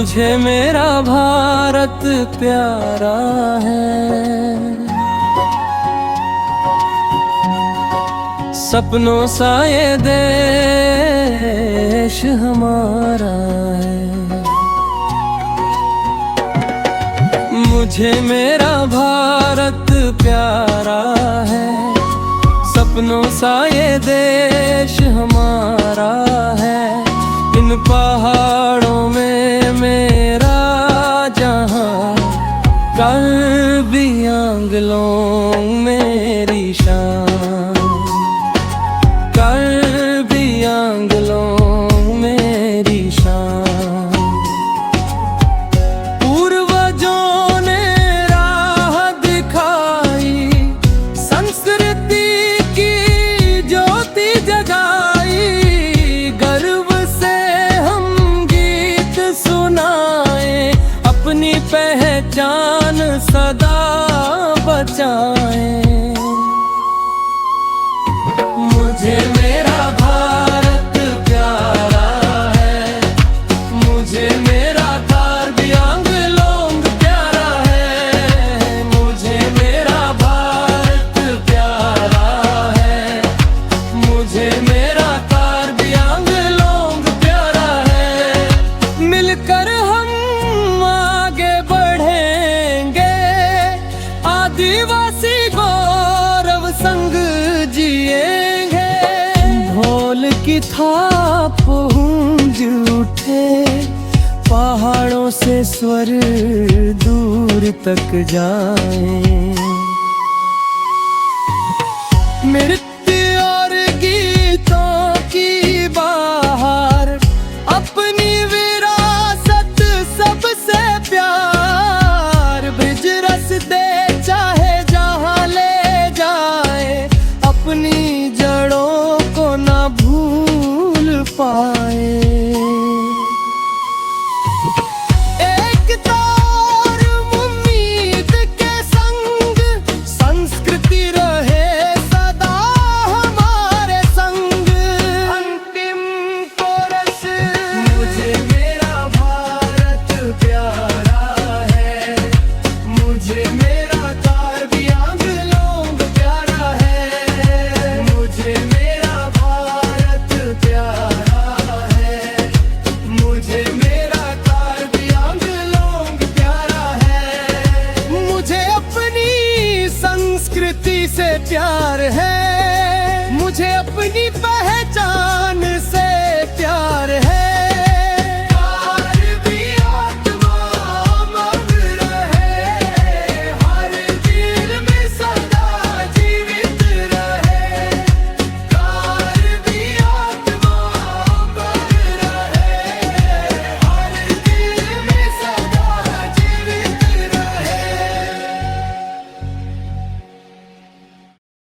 मुझे मेरा भारत प्यारा है, सपनों सा ये देश हमारा है। मुझे मेरा भारत प्यारा है, सपनों सा ये देश हमारा है। इन पहाड़ों में मेरा जहां, कार्बी आंगलों मेरी शान, कार्बी आंगलों मेरी शान। पूर्वजों ने राह दिखाई, संस्कृति की ज्योति जगाई। गर्व से हम गीत सुनाए, अपनी पहचान सदा बचाएं। मुझे मेरा भारत प्यारा है, मुझे मेरा कार्बी आंगलोंग प्यारा है। मुझे मेरा भारत प्यारा है, मुझे मेरा कार्बी आंगलोंग प्यारा है। मिलकर हम आगे बढ़ेंगे, आदिवासी गौरव संग जिएंगे। ढोल की थाप गूंज उठे, पहाड़ों से स्वर दूर तक जाएं। नृत्य और गीतों की बहार, अपनी विरासत सबसे प्यार। ब्रिज रास्ते चाहे जहां ले जाए, अपनी जड़ों को ना भूल पाए। एकता और उम्मीद के संग, संस्कृति रहे सदा हमारे संग। अंतिम कोरस, मुझे मेरा भारत प्यारा है, मुझे मेरा कार्बी आंगलोंग प्यारा है। मुझे मेरा भारत प्यारा है, मुझे मेरा कार्बी आंगलोंग प्यारा है। मुझे अपनी संस्कृति से प्यार है,